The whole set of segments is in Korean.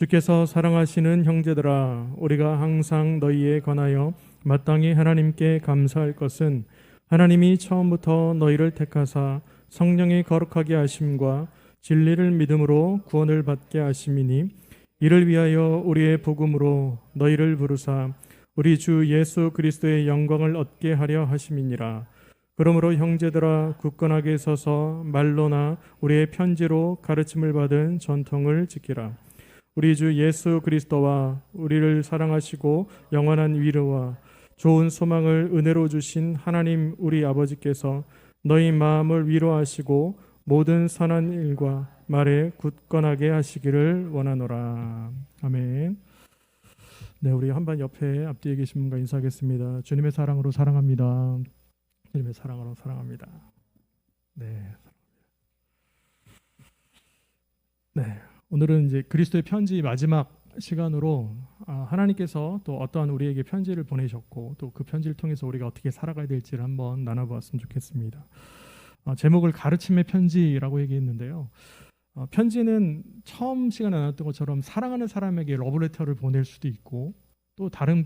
주께서 사랑하시는 형제들아, 우리가 항상 너희에 관하여 마땅히 하나님께 감사할 것은 하나님이 처음부터 너희를 택하사 성령이 거룩하게 하심과 진리를 믿음으로 구원을 받게 하심이니, 이를 위하여 우리의 복음으로 너희를 부르사 우리 주 예수 그리스도의 영광을 얻게 하려 하심이니라. 그러므로 형제들아, 굳건하게 서서 말로나 우리의 편지로 가르침을 받은 전통을 지키라. 우리 주 예수 그리스도와 우리를 사랑하시고 영원한 위로와 좋은 소망을 은혜로 주신 하나님 우리 아버지께서 너희 마음을 위로하시고 모든 선한 일과 말에 굳건하게 하시기를 원하노라. 아멘. 네, 우리 한번 옆에 앞뒤에 계신 분과 인사하겠습니다. 주님의 사랑으로 사랑합니다. 주님의 사랑으로 사랑합니다. 네. 네. 오늘은 이제 그리스도의 편지 마지막 시간으로 하나님께서 또 어떠한 우리에게 편지를 보내셨고 또 그 편지를 통해서 우리가 어떻게 살아가야 될지를 한번 나눠보았으면 좋겠습니다. 제목을 가르침의 편지라고 얘기했는데요. 편지는 처음 시간에 나눴던 것처럼 사랑하는 사람에게 러브레터를 보낼 수도 있고 또 다른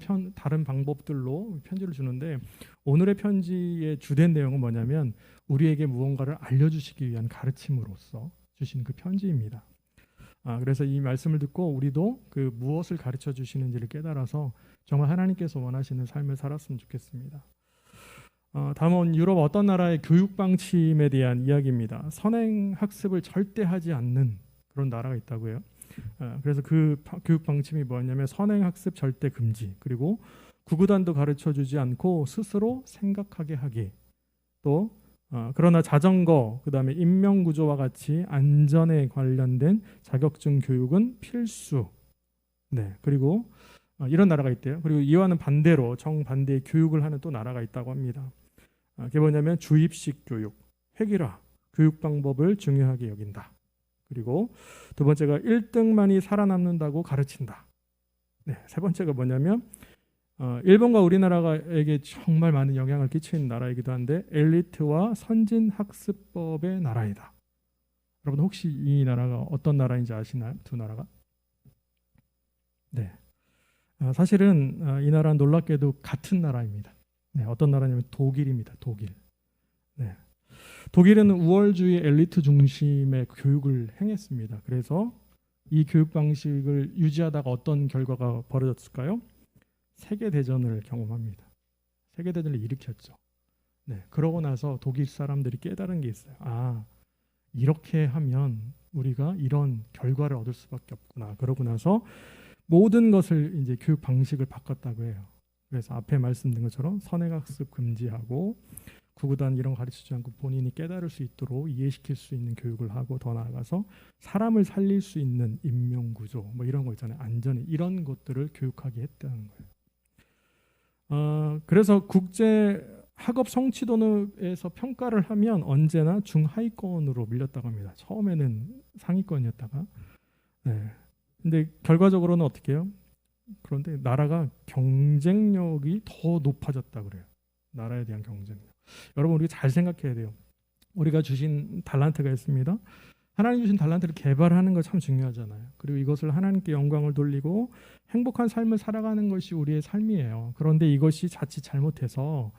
방법들로 편지를 주는데, 오늘의 편지의 주된 내용은 뭐냐면 우리에게 무언가를 알려주시기 위한 가르침으로서 주신 그 편지입니다. 그래서 이 말씀을 듣고 우리도 그 무엇을 가르쳐 주시는지를 깨달아서 정말 하나님께서 원하시는 삶을 살았으면 좋겠습니다. 다음은 유럽 어떤 나라의 교육 방침에 대한 이야기입니다. 선행 학습을 절대 하지 않는 그런 나라가 있다고 해요. 그래서 그 교육 방침이 뭐냐면 선행 학습 절대 금지, 그리고 구구단도 가르쳐 주지 않고 스스로 생각하게 하기, 또 그러나 자전거, 그다음에 인명구조와 같이 안전에 관련된 자격증 교육은 필수. 네, 그리고 이런 나라가 있대요. 그리고 이와는 반대로 정반대의 교육을 하는 또 나라가 있다고 합니다. 그게 뭐냐면 주입식 교육, 획일화, 교육 방법을 중요하게 여긴다. 그리고 두 번째가 1등만이 살아남는다고 가르친다. 네, 세 번째가 뭐냐면 일본과 우리나라에게 정말 많은 영향을 끼치는 나라이기도 한데 엘리트와 선진 학습법의 나라이다. 여러분 혹시 이 나라가 어떤 나라인지 아시나요? 두 나라가? 네. 사실은 이 나라는 놀랍게도 같은 나라입니다. 네, 어떤 나라냐면 독일입니다. 독일. 네. 독일은 우월주의 엘리트 중심의 교육을 행했습니다. 그래서 이 교육 방식을 유지하다가 어떤 결과가 벌어졌을까요? 세계대전을 경험합니다. 세계대전을 일으켰죠. 네, 그러고 나서 독일 사람들이 깨달은 게 있어요. 이렇게 하면 우리가 이런 결과를 얻을 수밖에 없구나. 그러고 나서 모든 것을 이제 교육 방식을 바꿨다고 해요. 그래서 앞에 말씀드린 것처럼 선행학습 금지하고 구구단 이런 거 가르치지 않고 본인이 깨달을 수 있도록 이해시킬 수 있는 교육을 하고, 더 나아가서 사람을 살릴 수 있는 인명구조 뭐 이런 거 있잖아요. 안전에 이런 것들을 교육하게 했다는 거예요. 그래서 국제 학업 성취도에서 평가를 하면 언제나 중하위권으로 밀렸다고 합니다. 처음에는 상위권이었다가. 네. 근데 결과적으로는 어떻게 해요? 그런데 나라가 경쟁력이 더 높아졌다 그래요. 나라에 대한 경쟁력. 여러분 우리가 잘 생각해야 돼요. 우리가 주신 달란트가 있습니다. 하나님 주신 달란트를 개발하는 거 참 중요하잖아요. 그리고 이것을 하나님께 영광을 돌리고 행복한 삶을 살아가는 것이 우리의 삶이에요. 그런데 이것이 자칫 잘못해서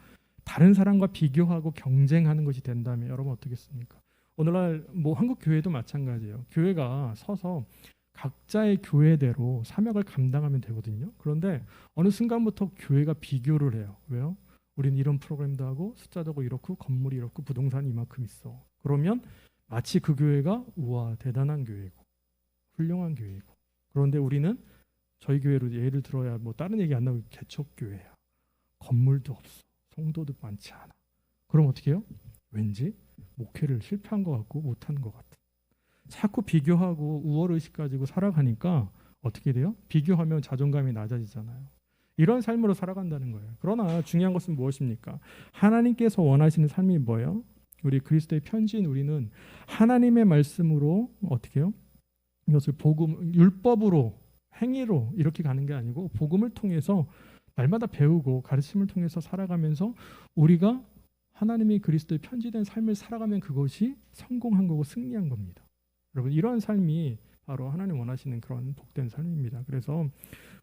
다른 사람과 비교하고 경쟁하는 것이 된다면 여러분 어떻겠습니까? 오늘날 뭐 한국 교회도 마찬가지예요. 교회가 서서 각자의 교회대로 사역을 감당하면 되거든요. 그런데 어느 순간부터 교회가 비교를 해요. 왜요? 우리는 이런 프로그램도 하고 숫자도 이렇고 건물이 이렇고 부동산이 이만큼 있어. 그러면 마치 그 교회가 우와 대단한 교회고 훌륭한 교회고, 그런데 우리는 저희 교회로 예를 들어야 뭐 다른 얘기 안 나오고 개척교회야. 건물도 없어. 성도도 많지 않아. 그럼 어떻게 해요? 왠지 목회를 실패한 것 같고 못한 것 같아. 자꾸 비교하고 우월의식 가지고 살아가니까 어떻게 돼요? 비교하면 자존감이 낮아지잖아요. 이런 삶으로 살아간다는 거예요. 그러나 중요한 것은 무엇입니까? 하나님께서 원하시는 삶이 뭐예요? 우리 그리스도의 편지인 우리는 하나님의 말씀으로 어떻게 해요? 이것을 복음, 율법으로, 행위로 이렇게 가는 게 아니고 복음을 통해서 날마다 배우고 가르침을 통해서 살아가면서 우리가 하나님이 그리스도의 편지된 삶을 살아가면 그것이 성공한 거고 승리한 겁니다. 여러분 이런 삶이 바로 하나님 원하시는 그런 복된 삶입니다. 그래서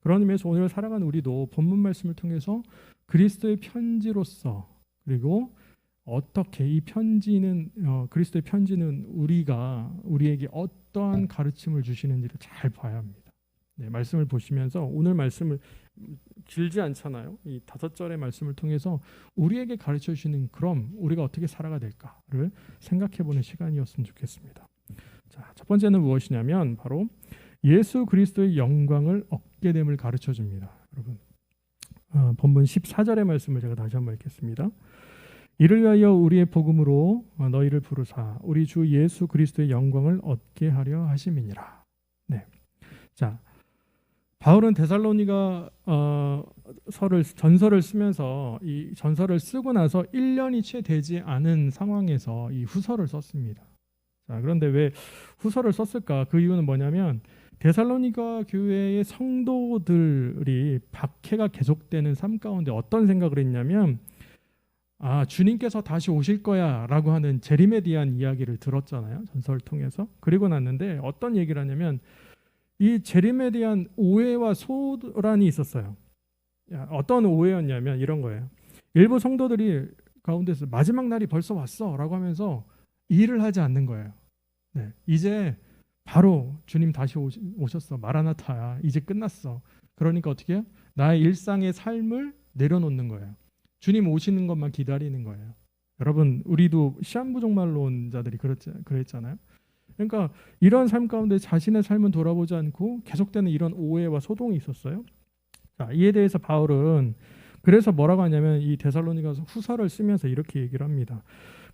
그런 의미에서 오늘 살아가는 우리도 본문 말씀을 통해서 그리스도의 편지로서, 그리고 어떻게 이 편지는 그리스도의 편지는 우리에게 어떠한 가르침을 주시는지를 잘 봐야 합니다. 네, 말씀을 보시면서 오늘 말씀을 길지 않잖아요. 이 5절의 말씀을 통해서 우리에게 가르쳐 주시는, 그럼 우리가 어떻게 살아가야 될까를 생각해보는 시간이었으면 좋겠습니다. 자, 첫 번째는 무엇이냐면 바로 예수 그리스도의 영광을 얻게 됨을 가르쳐 줍니다. 여러분, 본문 14절의 말씀을 제가 다시 한번 읽겠습니다. 이를 위하여 우리의 복음으로 너희를 부르사 우리 주 예수 그리스도의 영광을 얻게 하려 하심이니라. 네. 자, 바울은 데살로니가 전서를 쓰면서 이 전서를 쓰고 나서 1년이 채 되지 않은 상황에서 이 후서를 썼습니다. 자, 그런데 왜 후서를 썼을까? 그 이유는 뭐냐면 데살로니가 교회의 성도들이 박해가 계속되는 삶 가운데 어떤 생각을 했냐면, 주님께서 다시 오실 거야 라고 하는 재림에 대한 이야기를 들었잖아요, 전서를 통해서. 그리고 났는데 어떤 얘기를 하냐면 이 재림에 대한 오해와 소란이 있었어요. 어떤 오해였냐면 이런 거예요. 일부 성도들이 가운데서 마지막 날이 벌써 왔어 라고 하면서 일을 하지 않는 거예요. 네, 이제 바로 주님 다시 오셨어, 마라나타야, 이제 끝났어. 그러니까 어떻게 해요? 나의 일상의 삶을 내려놓는 거예요. 주님 오시는 것만 기다리는 거예요. 여러분, 우리도 시한부종말론자들이 그랬잖아요. 그러니까 이런 삶 가운데 자신의 삶은 돌아보지 않고 계속되는 이런 오해와 소동이 있었어요. 자, 이에 대해서 바울은 그래서 뭐라고 하냐면 이 데살로니가서 후서를 쓰면서 이렇게 얘기를 합니다.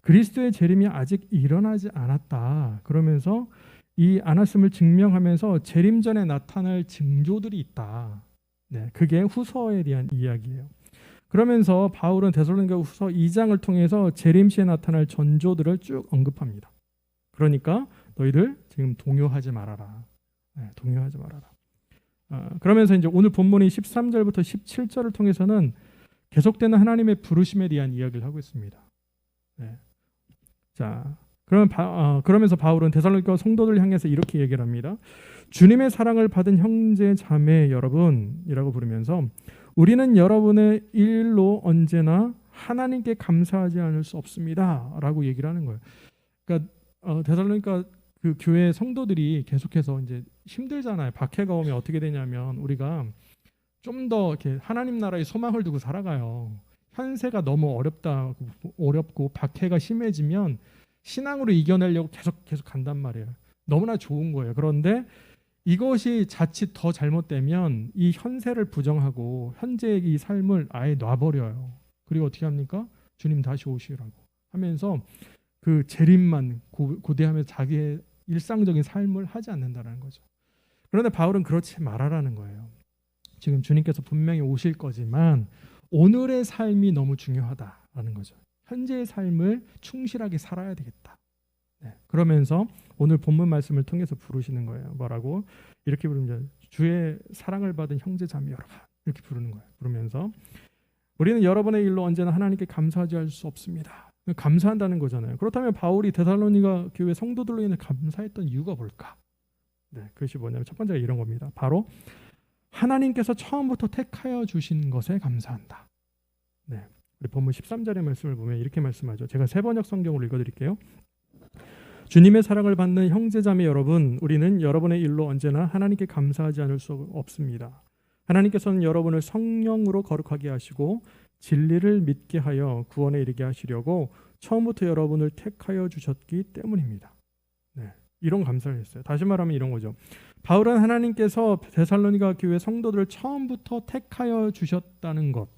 그리스도의 재림이 아직 일어나지 않았다. 그러면서 이 안았음을 증명하면서 재림 전에 나타날 징조들이 있다. 네, 그게 후서에 대한 이야기예요. 그러면서 바울은 데살로니가 후서 2장을 통해서 재림 시에 나타날 전조들을 쭉 언급합니다. 그러니까 너희들 지금 동요하지 말아라. 네, 동요하지 말아라. 그러면서 이제 오늘 본문이 13절부터 17절을 통해서는 계속되는 하나님의 부르심에 대한 이야기를 하고 있습니다. 네. 자, 그러면서 바울은 데살로니가 성도들 향해서 이렇게 얘기를 합니다. 주님의 사랑을 받은 형제 자매 여러분이라고 부르면서 우리는 여러분의 일로 언제나 하나님께 감사하지 않을 수 없습니다라고 얘기를 하는 거예요. 그러니까 데살로니가 그 교회 성도들이 계속해서 이제 힘들잖아요. 박해가 오면 어떻게 되냐면 우리가 좀 더 이렇게 하나님 나라의 소망을 두고 살아가요. 현세가 너무 어렵고 박해가 심해지면 신앙으로 이겨내려고 계속 간단 말이에요. 너무나 좋은 거예요. 그런데 이것이 자칫 더 잘못되면 이 현세를 부정하고 현재의 이 삶을 아예 놔버려요. 그리고 어떻게 합니까? 주님 다시 오시라고 하면서 그 재림만 고대하면서 자기의 일상적인 삶을 하지 않는다는 거죠. 그런데 바울은 그렇지 말아라는 거예요. 지금 주님께서 분명히 오실 거지만 오늘의 삶이 너무 중요하다라는 거죠. 현재의 삶을 충실하게 살아야 되겠다. 네, 그러면서 오늘 본문 말씀을 통해서 부르시는 거예요. 뭐라고? 이렇게 부르면 주의 사랑을 받은 형제 자매 여러분, 이렇게 부르는 거예요. 부르면서 우리는 여러분의 일로 언제나 하나님께 감사하지 않을 수 없습니다. 감사한다는 거잖아요. 그렇다면 바울이 데살로니가 교회 성도들로 인해 감사했던 이유가 뭘까? 네, 그것이 뭐냐면 첫 번째가 이런 겁니다. 바로 하나님께서 처음부터 택하여 주신 것에 감사한다. 네, 우리 본문 13절의 말씀을 보면 이렇게 말씀하죠. 제가 세번역 성경으로 읽어드릴게요. 주님의 사랑을 받는 형제자매 여러분, 우리는 여러분의 일로 언제나 하나님께 감사하지 않을 수 없습니다. 하나님께서는 여러분을 성령으로 거룩하게 하시고 진리를 믿게 하여 구원에 이르게 하시려고 처음부터 여러분을 택하여 주셨기 때문입니다. 네, 이런 감사를 했어요. 다시 말하면 이런 거죠. 바울은 하나님께서 데살로니가 교회 성도들을 처음부터 택하여 주셨다는 것,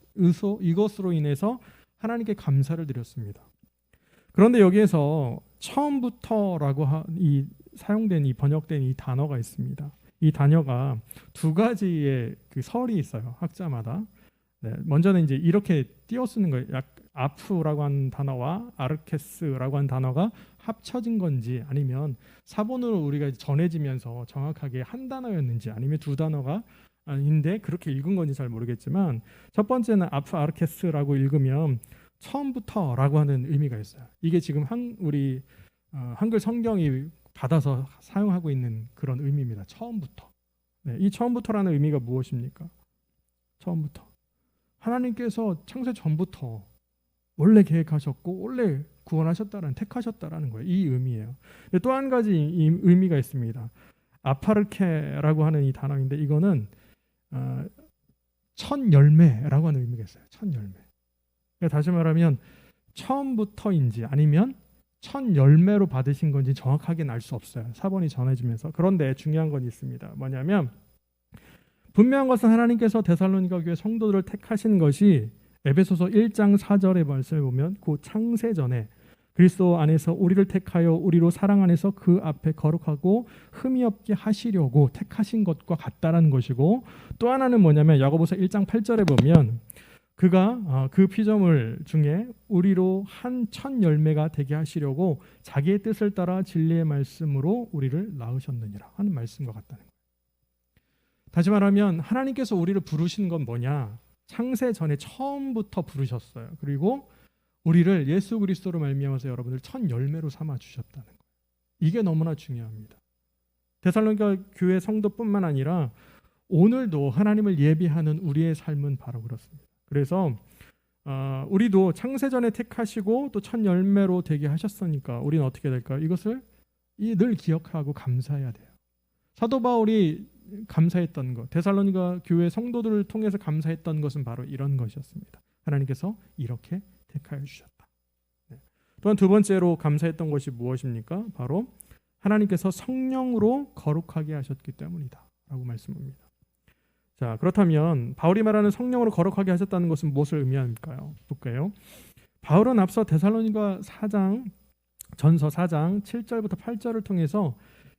이것으로 인해서 하나님께 감사를 드렸습니다. 그런데 여기에서 처음부터라고 사용된 이 번역된 이 단어가 있습니다. 이 단어가 두 가지의 그 설이 있어요. 학자마다. 네, 먼저는 이제 이렇게 띄어쓰는 거예요. 아프라고 하는 단어와 아르케스라고 하는 단어가 합쳐진 건지, 아니면 사본으로 우리가 전해지면서 정확하게 한 단어였는지, 아니면 두 단어가 아닌데 그렇게 읽은 건지 잘 모르겠지만, 첫 번째는 아프 아르케스라고 읽으면 처음부터라고 하는 의미가 있어요. 이게 지금 우리 한글 성경이 받아서 사용하고 있는 그런 의미입니다. 처음부터. 네, 이 처음부터라는 의미가 무엇입니까? 처음부터. 하나님께서 창세 전부터 원래 계획하셨고 원래 구원하셨다라는, 택하셨다라는 거예요. 이 의미예요. 또 한 가지 이 의미가 있습니다. 아파르케라고 하는 이 단어인데 이거는 첫 열매라고 하는 의미가 있어요. 첫 열매. 그러니까 다시 말하면 처음부터인지 아니면 첫 열매로 받으신 건지 정확하게는 알 수 없어요. 사본이 전해지면서. 그런데 중요한 건 있습니다. 뭐냐면 분명한 것은 하나님께서 데살로니가 교회 성도들을 택하신 것이 에베소서 1장 4절의 말씀을 보면 그 창세 전에 그리스도 안에서 우리를 택하여 우리로 사랑 안에서 그 앞에 거룩하고 흠이 없게 하시려고 택하신 것과 같다라는 것이고, 또 하나는 뭐냐면 야고보서 1장 8절에 보면 그가 그 피조물 중에 우리로 한 첫 열매가 되게 하시려고 자기의 뜻을 따라 진리의 말씀으로 우리를 낳으셨느니라 하는 말씀과 같다는 거예요. 다시 말하면 하나님께서 우리를 부르신 건 뭐냐? 창세 전에 처음부터 부르셨어요. 그리고 우리를 예수 그리스도로 말미암아서 여러분들 첫 열매로 삼아 주셨다는 거예요. 이게 너무나 중요합니다. 데살로니가 교회 성도뿐만 아니라 오늘도 하나님을 예비하는 우리의 삶은 바로 그렇습니다. 그래서 우리도 창세 전에 택하시고 또 첫 열매로 되게 하셨으니까 우리는 어떻게 될까요? 이것을 늘 기억하고 감사해야 돼요. 사도 바울이 감사했던 것, 데살로니가 교회 성도들을 통해서 감사했던 것은 바로 이런 것이었습니다. 하나님께서 이렇게 택하여 주셨다. 네. 또한 두 번째로 감사했던 것이 무엇입니까? 바로 하나님께서 성령으로 거룩하게 하셨기 때문이다 라고 말씀합니다. 자, 그렇다면 바울이 말하는 성령으로 거룩하게 하셨다는 것은 무엇을 의미할까요? 볼까요? 바울은 앞서 데살로니가 4장, 전서 4장 7절부터 8절을 통해서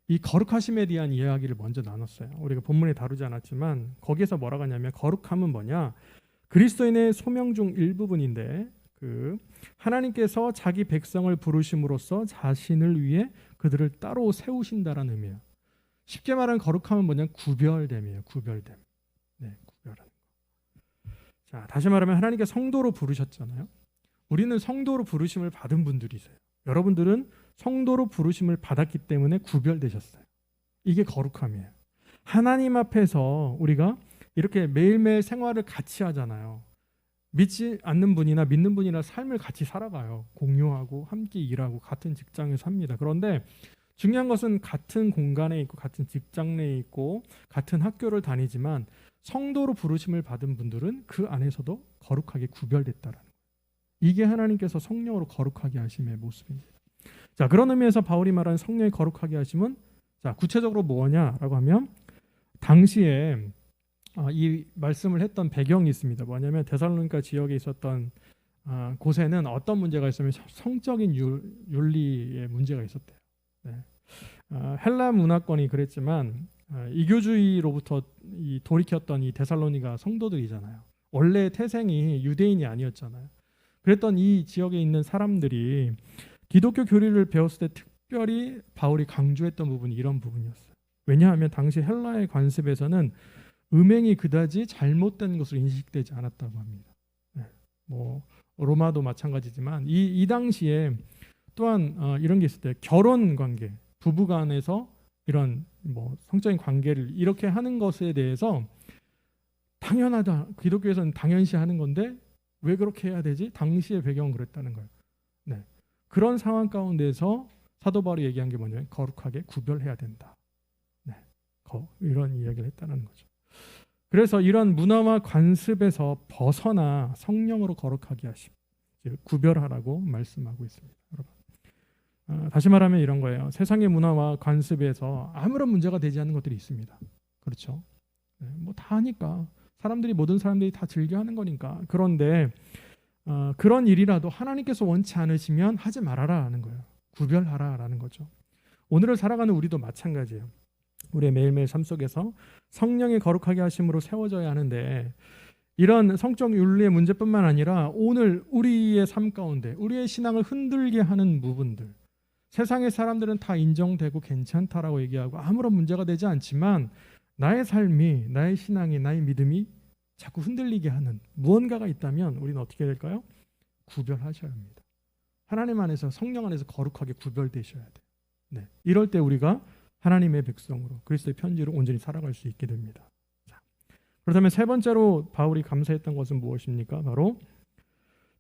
이 거룩하심에 대한 이야기를 먼저 나눴어요. 우리가 본문에 다루지 않았지만 거기에서 뭐라고 하냐면 거룩함은 뭐냐? 그리스도인의 소명 중 일부분인데 하나님께서 자기 백성을 부르심으로써 자신을 위해 그들을 따로 세우신다라는 의미예요. 쉽게 말하면 거룩함은 뭐냐면 구별됨이에요. 구별됨. 네, 구별하는 거. 자, 다시 말하면 하나님께 성도로 부르셨잖아요. 우리는 성도로 부르심을 받은 분들이세요. 여러분들은 성도로 부르심을 받았기 때문에 구별되셨어요. 이게 거룩함이에요. 하나님 앞에서 우리가 이렇게 매일매일 생활을 같이 하잖아요. 믿지 않는 분이나 믿는 분이나 삶을 같이 살아가요. 공유하고 함께 일하고 같은 직장에 삽니다. 그런데 중요한 것은 같은 공간에 있고 같은 직장 내에 있고 같은 학교를 다니지만 성도로 부르심을 받은 분들은 그 안에서도 거룩하게 구별됐다라는 거예요. 이게 하나님께서 성령으로 거룩하게 하심의 모습입니다. 자, 그런 의미에서 바울이 말하는 성령의 거룩하게 하심은 자, 구체적으로 뭐냐라고 하면 당시에 이 말씀을 했던 배경이 있습니다. 뭐냐면 데살로니가 지역에 있었던 곳에는 어떤 문제가 있으면 성적인 윤리의 문제가 있었대요. 네. 헬라 문화권이 그랬지만 이교주의로부터 돌이켰던 이 데살로니가 성도들이잖아요. 원래 태생이 유대인이 아니었잖아요. 그랬던 이 지역에 있는 사람들이 기독교 교리를 배웠을 때 특별히 바울이 강조했던 부분이 이런 부분이었어요. 왜냐하면 당시 헬라의 관습에서는 음행이 그다지 잘못된 것으로 인식되지 않았다고 합니다. 네. 뭐 로마도 마찬가지지만 이 당시에 또한 이런 게 있을 때 결혼 관계, 부부간에서 이런 뭐 성적인 관계를 이렇게 하는 것에 대해서 당연하다. 기독교에서는 당연시하는 건데 왜 그렇게 해야 되지? 당시의 배경은 그랬다는 거예요. 네. 그런 상황 가운데서 사도 바울이 얘기한 게 뭐냐면 거룩하게 구별해야 된다. 네. 이런 이야기를 했다는 거죠. 그래서 이런 문화와 관습에서 벗어나 성령으로 거룩하게 하심, 구별하라고 말씀하고 있습니다. 여러분. 다시 말하면 이런 거예요. 세상의 문화와 관습에서 아무런 문제가 되지 않는 것들이 있습니다. 그렇죠? 네, 뭐 다 하니까 모든 사람들이 다 즐겨하는 거니까. 그런데 그런 일이라도 하나님께서 원치 않으시면 하지 말아라라는 거예요. 구별하라라는 거죠. 오늘을 살아가는 우리도 마찬가지예요. 우리의 매일매일 삶 속에서 성령의 거룩하게 하심으로 세워져야 하는데 이런 성적 윤리의 문제뿐만 아니라 오늘 우리의 삶 가운데 우리의 신앙을 흔들게 하는 부분들, 세상의 사람들은 다 인정되고 괜찮다라고 얘기하고 아무런 문제가 되지 않지만 나의 삶이, 나의 신앙이, 나의 믿음이 자꾸 흔들리게 하는 무언가가 있다면 우리는 어떻게 될까요? 구별하셔야 합니다. 하나님 안에서, 성령 안에서 거룩하게 구별되셔야 돼요. 네, 이럴 때 우리가 하나님의 백성으로 그리스도의 편지로 온전히 살아갈 수 있게 됩니다. 자, 그렇다면 세 번째로 바울이 감사했던 것은 무엇입니까? 바로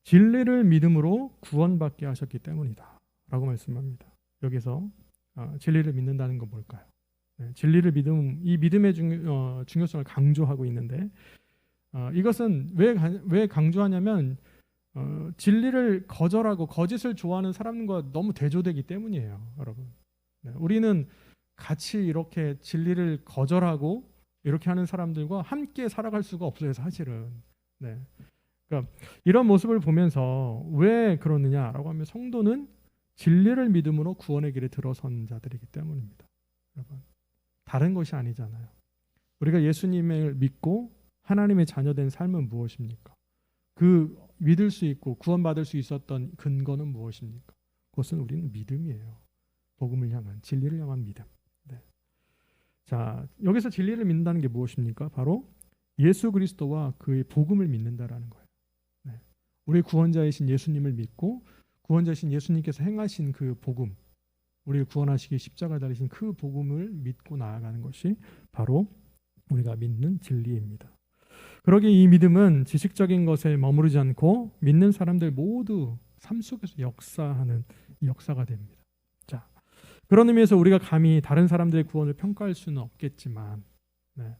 진리를 믿음으로 구원받게 하셨기 때문이다 라고 말씀합니다. 여기서 진리를 믿는다는 건 뭘까요? 네, 진리를 이 믿음의 중요성을 강조하고 있는데 이것은 왜 강조하냐면 진리를 거절하고 거짓을 좋아하는 사람과 너무 대조되기 때문이에요, 여러분. 네, 우리는 같이 이렇게 진리를 거절하고 이렇게 하는 사람들과 함께 살아갈 수가 없어요, 사실은. 네. 그러니까 이런 모습을 보면서 왜 그러느냐라고 하면 성도는 진리를 믿음으로 구원의 길에 들어선 자들이기 때문입니다. 여러분, 다른 것이 아니잖아요. 우리가 예수님을 믿고 하나님의 자녀된 삶은 무엇입니까? 그 믿을 수 있고 구원받을 수 있었던 근거는 무엇입니까? 그것은 우리는 믿음이에요. 복음을 향한, 진리를 향한 믿음. 네. 자, 여기서 진리를 믿는다는 게 무엇입니까? 바로 예수 그리스도와 그의 복음을 믿는다라는 거예요. 네. 우리 구원자이신 예수님을 믿고 구원자이신 예수님께서 행하신 그 복음, 우리를 구원하시기 십자가 달리신 그 복음을 믿고 나아가는 것이 바로 우리가 믿는 진리입니다. 그러기에 이 믿음은 지식적인 것에 머무르지 않고 믿는 사람들 모두 삶 속에서 역사하는 역사가 됩니다. 자, 그런 의미에서 우리가 감히 다른 사람들의 구원을 평가할 수는 없겠지만, 네,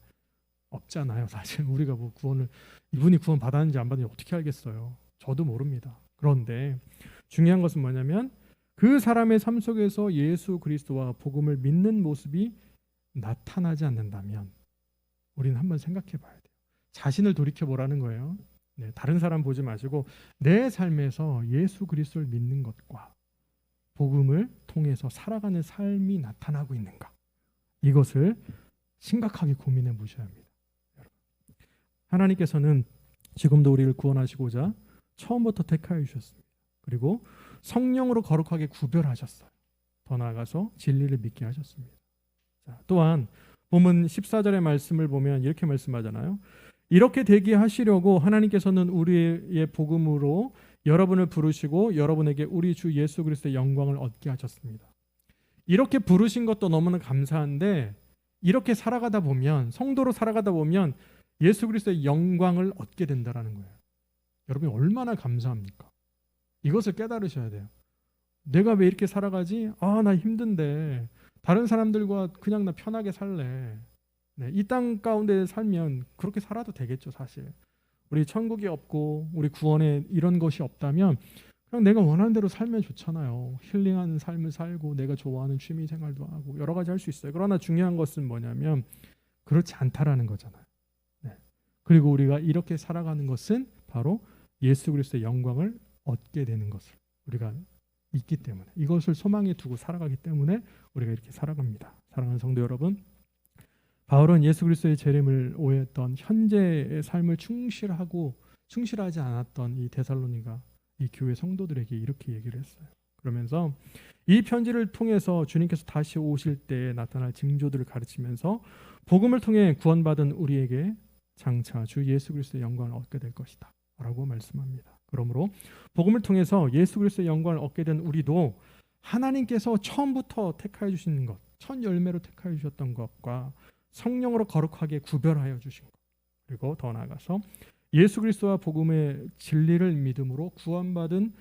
없잖아요. 사실 우리가 뭐 이분이 구원 받았는지 안 받았는지 어떻게 알겠어요? 저도 모릅니다. 그런데 중요한 것은 뭐냐면 그 사람의 삶 속에서 예수 그리스도와 복음을 믿는 모습이 나타나지 않는다면 우리는 한번 생각해 봐야 돼요. 자신을 돌이켜 보라는 거예요. 네, 다른 사람 보지 마시고 내 삶에서 예수 그리스도를 믿는 것과 복음을 통해서 살아가는 삶이 나타나고 있는가? 이것을 심각하게 고민해 보셔야 합니다. 여러분. 하나님께서는 지금도 우리를 구원하시고자 처음부터 택하여 주셨습니다. 그리고 성령으로 거룩하게 구별하셨어요. 더 나아가서 진리를 믿게 하셨습니다. 자, 또한 본문 14절의 말씀을 보면 이렇게 말씀하잖아요. 이렇게 되게 하시려고 하나님께서는 우리의 복음으로 여러분을 부르시고 여러분에게 우리 주 예수 그리스도의 영광을 얻게 하셨습니다. 이렇게 부르신 것도 너무나 감사한데 이렇게 살아가다 보면, 성도로 살아가다 보면 예수 그리스도의 영광을 얻게 된다는 거예요. 여러분이 얼마나 감사합니까? 이것을 깨달으셔야 돼요. 내가 왜 이렇게 살아가지? 나 힘든데 다른 사람들과 그냥 나 편하게 살래. 네, 이 땅 가운데 살면 그렇게 살아도 되겠죠, 사실. 우리 천국이 없고 우리 구원에 이런 것이 없다면 그냥 내가 원하는 대로 살면 좋잖아요. 힐링하는 삶을 살고 내가 좋아하는 취미 생활도 하고 여러 가지 할 수 있어요. 그러나 중요한 것은 뭐냐면 그렇지 않다라는 거잖아요. 네. 그리고 우리가 이렇게 살아가는 것은 바로 예수 그리스도의 영광을 얻게 되는 것을 우리가 있기 때문에, 이것을 소망에 두고 살아가기 때문에 우리가 이렇게 살아갑니다. 사랑하는 성도 여러분, 바울은 예수 그리스도의 재림을 오해했던 현재의 삶을 충실하지 않았던 이 데살로니가 이 교회 성도들에게 이렇게 얘기를 했어요. 그러면서 이 편지를 통해서 주님께서 다시 오실 때 나타날 징조들을 가르치면서 복음을 통해 구원받은 우리에게 장차 주 예수 그리스도의 영광을 얻게 될 것이다 라고 말씀합니다. 그러므로 복음을 통해서 예수 그리스도의 영광을 얻게 된 우리도 하나님께서 처음부터 택하여 주시는 것, 첫 열매로 택하여 주셨던 것과 성령으로 거룩하게 구별하여 주신 것, 그리고 더 나아가서 예수 그리스도와 복음의 진리를 믿음으로 구원받은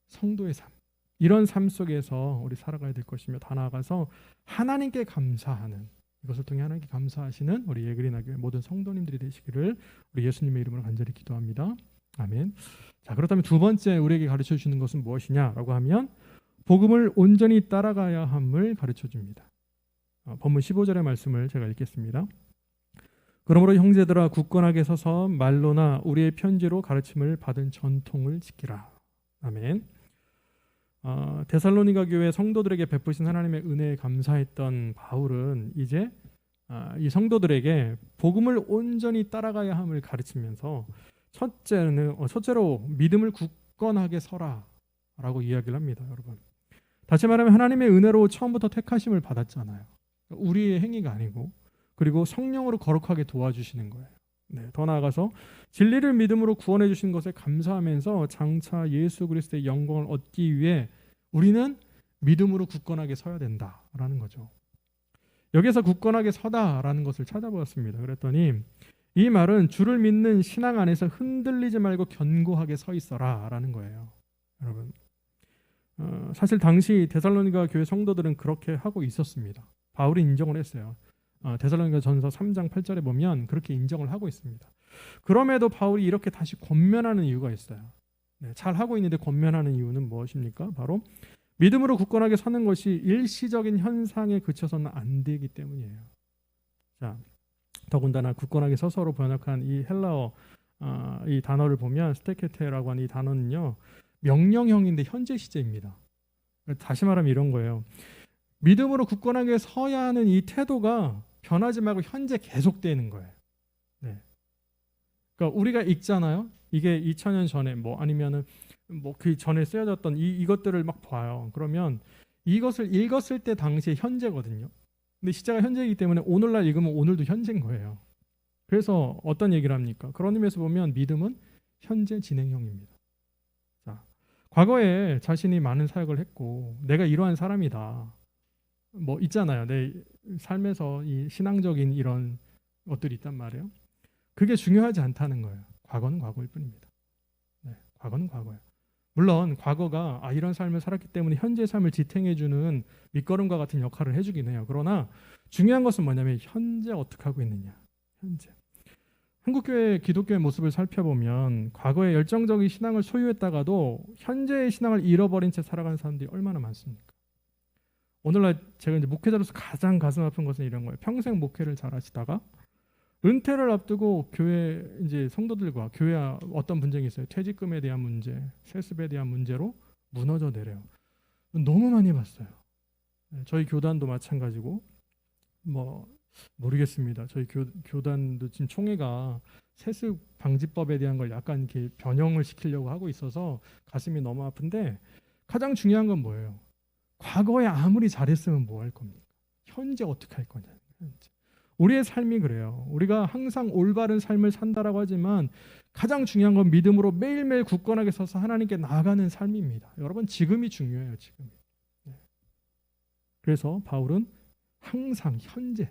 성도의 삶, 이런 삶 속에서 우리 살아가야 될 것이며, 더 나아가서 하나님께 감사하는, 이것을 통해 하나님께 감사하시는 우리 예그리나 교회 모든 성도님들이 되시기를 우리 예수님의 이름으로 간절히 기도합니다. 아멘. 자, 그렇다면 두 번째 우리에게 가르쳐 주시는 것은 무엇이냐라고 하면 복음을 온전히 따라가야 함을 가르쳐 줍니다. 본문 15절의 말씀을 제가 읽겠습니다. 그러므로 형제들아 굳건하게 서서 말로나 우리의 편지로 가르침을 받은 전통을 지키라. 아멘. 데살로니가 교회 성도들에게 베푸신 하나님의 은혜에 감사했던 바울은 이제 이 성도들에게 복음을 온전히 따라가야 함을 가르치면서 첫째로 믿음을 굳건하게 서라라고 이야기를 합니다. 여러분, 다시 말하면 하나님의 은혜로 처음부터 택하심을 받았잖아요. 우리의 행위가 아니고, 그리고 성령으로 거룩하게 도와주시는 거예요. 네, 더 나아가서 진리를 믿음으로 구원해 주신 것에 감사하면서 장차 예수 그리스도의 영광을 얻기 위해 우리는 믿음으로 굳건하게 서야 된다라는 거죠. 여기서 굳건하게 서다라는 것을 찾아보았습니다. 그랬더니 이 말은 주를 믿는 신앙 안에서 흔들리지 말고 견고하게 서 있어라라는 거예요. 여러분, 사실 당시 데살로니가 교회 성도들은 그렇게 하고 있었습니다. 바울이 인정을 했어요. 데살로니가 전서 3장 8절에 보면 그렇게 인정을 하고 있습니다. 그럼에도 바울이 이렇게 다시 권면하는 이유가 있어요. 네, 잘 하고 있는데 권면하는 이유는 무엇입니까? 바로 믿음으로 굳건하게 서는 것이 일시적인 현상에 그쳐서는 안 되기 때문이에요. 자, 더군다나 굳건하게 서서로 번역한 이 헬라어 이 단어를 보면 스테케테라고 하는 이 단어는요, 명령형인데 현재 시제입니다. 다시 말하면 이런 거예요. 믿음으로 굳건하게 서야 하는 이 태도가 변하지 말고 현재 계속되는 거예요. 네. 그러니까 우리가 읽잖아요. 이게 2000년 전에 뭐 아니면은 뭐 그 전에 쓰여졌던 이것들을 막 봐요. 그러면 이것을 읽었을 때 당시에 현재거든요. 근데 시제가 현재이기 때문에 오늘날 읽으면 오늘도 현재인 거예요. 그래서 어떤 얘기를 합니까? 그런 의미에서 보면 믿음은 현재 진행형입니다. 자, 과거에 자신이 많은 사역을 했고 내가 이러한 사람이다. 뭐 있잖아요. 내 삶에서 이 신앙적인 이런 것들이 있단 말이에요. 그게 중요하지 않다는 거예요. 과거는 과거일 뿐입니다. 네, 과거는 과거예요. 물론 과거가 이런 삶을 살았기 때문에 현재의 삶을 지탱해주는 밑거름과 같은 역할을 해주긴 해요. 그러나 중요한 것은 뭐냐면 현재 어떻게 하고 있느냐. 현재. 한국교회 기독교의 모습을 살펴보면 과거에 열정적인 신앙을 소유했다가도 현재의 신앙을 잃어버린 채 살아가는 사람들이 얼마나 많습니까? 오늘날 제가 이제 목회자로서 가장 가슴 아픈 것은 이런 거예요. 평생 목회를 잘 하시다가 은퇴를 앞두고 교회 이제 성도들과 교회 어떤 분쟁이 있어요. 퇴직금에 대한 문제, 세습에 대한 문제로 무너져 내려요. 너무 많이 봤어요. 저희 교단도 마찬가지고 뭐 모르겠습니다. 저희 교단도 지금 총회가 세습 방지법에 대한 걸 약간 이렇게 변형을 시키려고 하고 있어서 가슴이 너무 아픈데 가장 중요한 건 뭐예요? 과거에 아무리 잘했으면 뭐 할 겁니까? 현재 어떻게 할 거냐. 현재. 우리의 삶이 그래요. 우리가 항상 올바른 삶을 산다라고 하지만 가장 중요한 건 믿음으로 매일매일 굳건하게 서서 하나님께 나아가는 삶입니다. 여러분 지금이 중요해요. 지금이. 그래서 바울은 항상 현재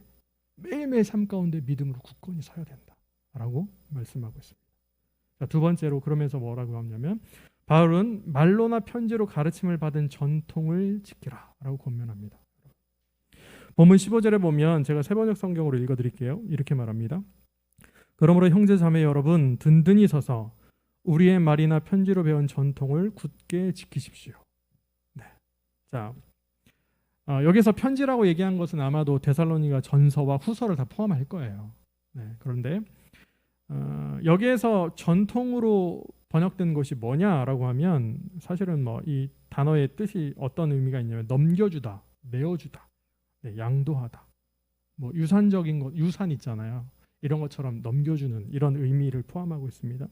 매일매일 삶 가운데 믿음으로 굳건히 서야 된다라고 말씀하고 있습니다. 자, 두 번째로 그러면서 뭐라고 하냐면 바울은 말로나 편지로 가르침을 받은 전통을 지키라라고 권면합니다. 본문 15절에 보면 제가 세번역 성경으로 읽어드릴게요. 이렇게 말합니다. 그러므로 형제 자매 여러분 든든히 서서 우리의 말이나 편지로 배운 전통을 굳게 지키십시오. 네. 자, 여기서 편지라고 얘기한 것은 아마도 데살로니가 전서와 후서를 다 포함할 거예요. 네. 그런데 여기에서 전통으로 번역된 것이 뭐냐라고 하면 사실은 뭐 이 단어의 뜻이 어떤 의미가 있냐면 넘겨주다, 내어주다, 네, 양도하다, 뭐 유산적인 것, 유산 있잖아요. 이런 것처럼 넘겨주는 이런 의미를 포함하고 있습니다.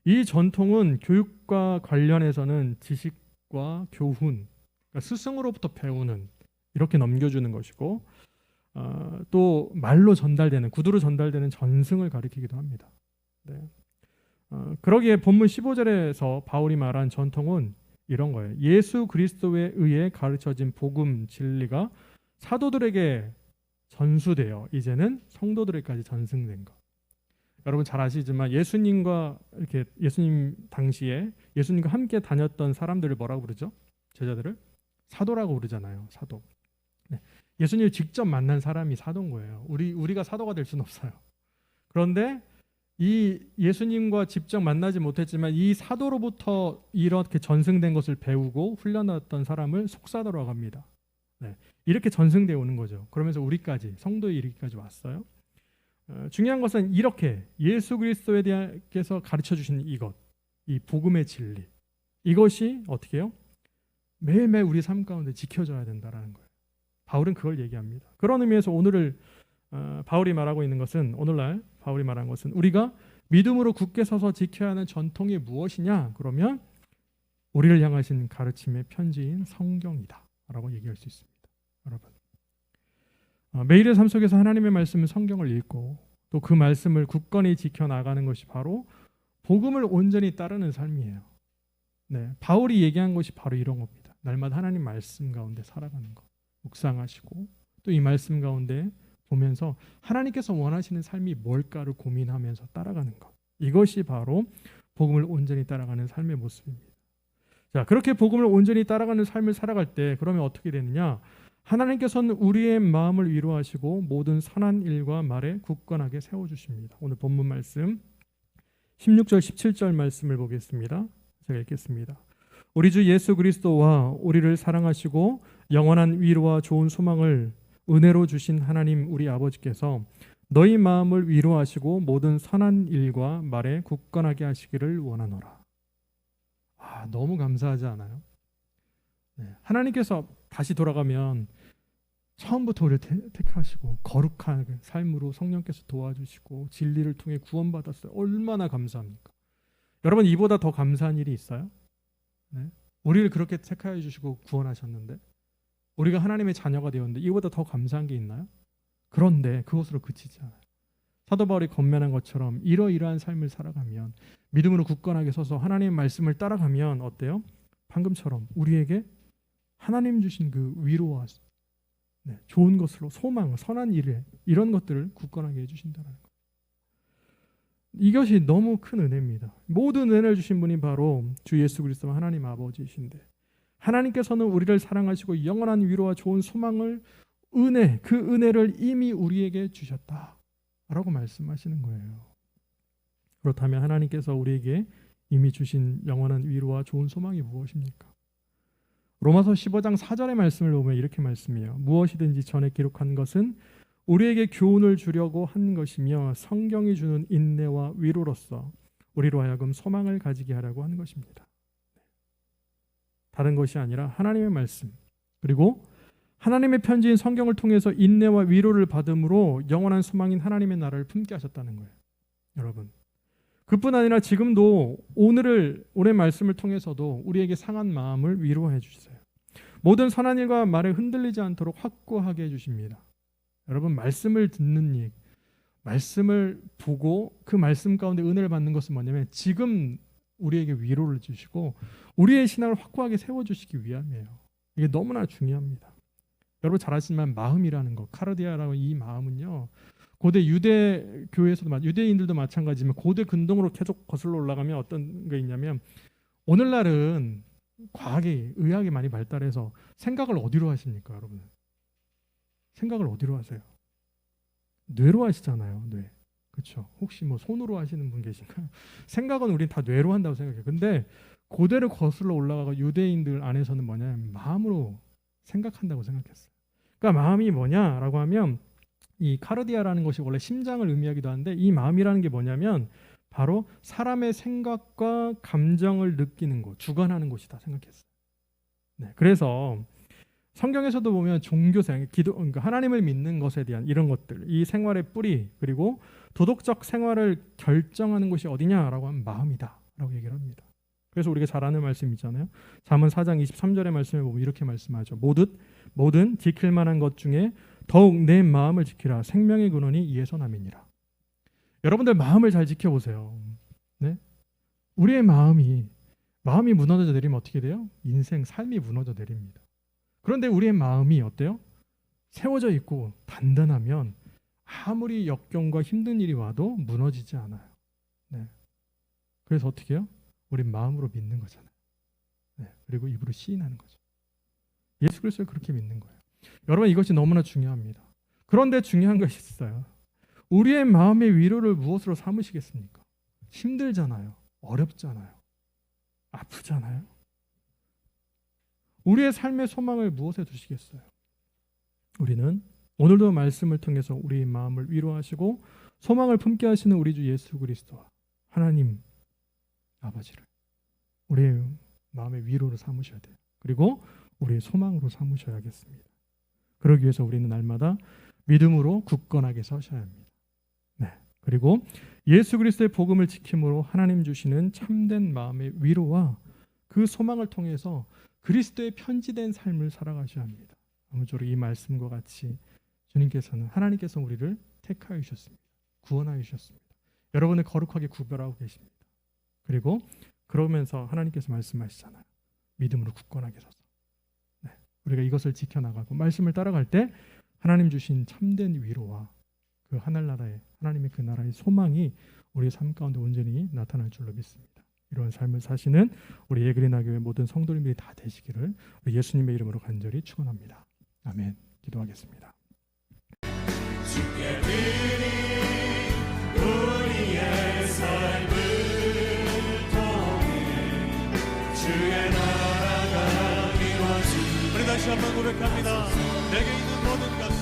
이 전통은 교육과 관련해서는 지식과 교훈, 그러니까 스승으로부터 배우는 이렇게 넘겨주는 것이고 또 말로 전달되는 구두로 전달되는 전승을 가리키기도 합니다. 네. 그러기에 본문 15절에서 바울이 말한 전통은 이런 거예요. 예수 그리스도에 의해 가르쳐진 복음 진리가 사도들에게 전수되어 이제는 성도들에게까지 전승된 것. 여러분 잘 아시지만 예수님과 이렇게 예수님 당시에 예수님과 함께 다녔던 사람들을 뭐라고 부르죠? 제자들을 사도라고 부르잖아요. 사도. 네. 예수님을 직접 만난 사람이 사도인 거예요. 우리가 사도가 될 수는 없어요. 그런데 이 예수님과 직접 만나지 못했지만 이 사도로부터 이렇게 전승된 것을 배우고 훈련했던 사람을 속사도라고 합니다. 네. 이렇게 전승되어 오는 거죠. 그러면서 우리까지 성도에 이르기까지 왔어요. 중요한 것은 이렇게 예수 그리스도에 대해서 가르쳐 주신 이것, 이 복음의 진리, 이것이 어떻게 해요? 매일매일 우리 삶 가운데 지켜져야 된다라는 거예요. 바울은 그걸 얘기합니다. 그런 의미에서 오늘을 바울이 말하고 있는 것은 오늘날 바울이 말한 것은 우리가 믿음으로 굳게 서서 지켜야 하는 전통이 무엇이냐? 그러면 우리를 향하신 가르침의 편지인 성경이다라고 얘기할 수 있습니다. 여러분, 매일의 삶 속에서 하나님의 말씀은 성경을 읽고 또 그 말씀을 굳건히 지켜나가는 것이 바로 복음을 온전히 따르는 삶이에요. 네, 바울이 얘기한 것이 바로 이런 겁니다. 날마다 하나님 말씀 가운데 살아가는 것, 묵상하시고 또 이 말씀 가운데 보면서 하나님께서 원하시는 삶이 뭘까를 고민하면서 따라가는 것. 이것이 바로 복음을 온전히 따라가는 삶의 모습입니다. 자, 그렇게 복음을 온전히 따라가는 삶을 살아갈 때 그러면 어떻게 되느냐? 하나님께서는 우리의 마음을 위로하시고 모든 선한 일과 말에 굳건하게 세워주십니다. 오늘 본문 말씀 16절 17절 말씀을 보겠습니다. 제가 읽겠습니다. 우리 주 예수 그리스도와 우리를 사랑하시고 영원한 위로와 좋은 소망을 은혜로 주신 하나님 우리 아버지께서 너희 마음을 위로하시고 모든 선한 일과 말에 굳건하게 하시기를 원하노라. 너무 감사하지 않아요? 네, 하나님께서 다시 돌아가면 처음부터 우리를 택하시고 거룩한 삶으로 성령께서 도와주시고 진리를 통해 구원받았어요. 얼마나 감사합니까? 여러분, 이보다 더 감사한 일이 있어요? 네? 우리를 그렇게 택하여 주시고 구원하셨는데 우리가 하나님의 자녀가 되었는데 이보다 더 감사한 게 있나요? 그런데 그것으로 그치지 않아요. 사도 바울이 권면한 것처럼 이러이러한 삶을 살아가면, 믿음으로 굳건하게 서서 하나님의 말씀을 따라가면 어때요? 방금처럼 우리에게 하나님 주신 그 위로와 좋은 것으로 소망, 선한 일에 이런 것들을 굳건하게 해주신다는 것. 이것이 너무 큰 은혜입니다. 모든 은혜를 주신 분이 바로 주 예수 그리스도 하나님 아버지이신데, 하나님께서는 우리를 사랑하시고 영원한 위로와 좋은 소망을 그 은혜를 이미 우리에게 주셨다라고 말씀하시는 거예요. 그렇다면 하나님께서 우리에게 이미 주신 영원한 위로와 좋은 소망이 무엇입니까? 로마서 15장 4절의 말씀을 보면 이렇게 말씀해요. 무엇이든지 전에 기록한 것은 우리에게 교훈을 주려고 한 것이며 성경이 주는 인내와 위로로서 우리로 하여금 소망을 가지게 하려고 한 것입니다. 다른 것이 아니라 하나님의 말씀, 그리고 하나님의 편지인 성경을 통해서 인내와 위로를 받음으로 영원한 소망인 하나님의 나라를 품게 하셨다는 거예요. 여러분, 그뿐 아니라 지금도 오늘의 말씀을 통해서도 우리에게 상한 마음을 위로해 주세요. 모든 선한 일과 말에 흔들리지 않도록 확고하게 해주십니다. 여러분, 말씀을 듣는 일, 말씀을 보고 그 말씀 가운데 은혜를 받는 것은 뭐냐면 지금 우리에게 위로를 주시고 우리의 신앙을 확고하게 세워주시기 위함이에요. 이게 너무나 중요합니다. 여러분 잘 아시지만 마음이라는 것, 카르디아라는 이 마음은요, 고대 유대 교회에서도 유대인들도 마찬가지지만 고대 근동으로 계속 거슬러 올라가면 어떤 게 있냐면, 오늘날은 과학이 의학이 많이 발달해서 생각을 어디로 하십니까, 여러분? 생각을 어디로 하세요? 뇌로 하시잖아요, 뇌. 그렇죠? 혹시 뭐 손으로 하시는 분 계신가요? 생각은 우린 다 뇌로 한다고 생각해요. 근데 고대를 거슬러 올라가고 유대인들 안에서는 뭐냐면 마음으로 생각한다고 생각했어요. 그러니까 마음이 뭐냐라고 하면, 이 카르디아라는 것이 원래 심장을 의미하기도 하는데 이 마음이라는 게 뭐냐면 바로 사람의 생각과 감정을 느끼는 곳, 주관하는 곳이다 생각했어요. 네, 그래서 성경에서도 보면 종교생, 그러니까 하나님을 믿는 것에 대한 이런 것들, 이 생활의 뿌리, 그리고 도덕적 생활을 결정하는 곳이 어디냐라고 하면 마음이다라고 얘기를 합니다. 그래서 우리가 잘 아는 말씀 있잖아요. 잠언 4장 23절의 말씀에 보면 이렇게 말씀하죠. 모든 지킬 만한 것 중에 더욱 내 마음을 지키라. 생명의 근원이 이에서 남이니라. 여러분들 마음을 잘 지켜보세요. 네? 우리의 마음이 무너져 내리면 어떻게 돼요? 인생, 삶이 무너져 내립니다. 그런데 우리의 마음이 어때요? 세워져 있고 단단하면 아무리 역경과 힘든 일이 와도 무너지지 않아요. 네. 그래서 어떻게 해요? 우리 마음으로 믿는 거잖아요. 네. 그리고 입으로 시인하는 거죠. 예수 그리스도를 그렇게 믿는 거예요. 여러분, 이것이 너무나 중요합니다. 그런데 중요한 것이 있어요. 우리의 마음의 위로를 무엇으로 삼으시겠습니까? 힘들잖아요. 어렵잖아요. 아프잖아요. 우리의 삶의 소망을 무엇에 두시겠어요? 우리는 오늘도 말씀을 통해서 우리의 마음을 위로하시고 소망을 품게 하시는 우리 주 예수 그리스도와 하나님 아버지를 우리의 마음의 위로로 삼으셔야 돼요. 그리고 우리의 소망으로 삼으셔야겠습니다. 그러기 위해서 우리는 날마다 믿음으로 굳건하게 서셔야 합니다. 네. 그리고 예수 그리스도의 복음을 지킴으로 하나님 주시는 참된 마음의 위로와 그 소망을 통해서 그리스도의 편지된 삶을 살아가셔야 합니다. 아무쪼록 이 말씀과 같이 하나님께서 우리를 택하여 주셨습니다. 구원하여 주셨습니다. 여러분을 거룩하게 구별하고 계십니다. 그리고 그러면서 하나님께서 말씀하시잖아요. 믿음으로 굳건하게 서서 우리가 이것을 지켜나가고 말씀을 따라갈 때 하나님 주신 참된 위로와 그 하늘나라의 하나님의 그 나라의 소망이 우리의 삶 가운데 온전히 나타날 줄로 믿습니다. 이런 삶을 사시는 우리 예그리나 교회 모든 성도님들이 다 되시기를 우리 예수님의 이름으로 간절히 축원합니다. 아멘. 기도하겠습니다. 주께 드린 우리의 삶을 통해 주의 나라가 이루어지게. 우리 다시 한번 고백합니다. 내게 있는 모든 것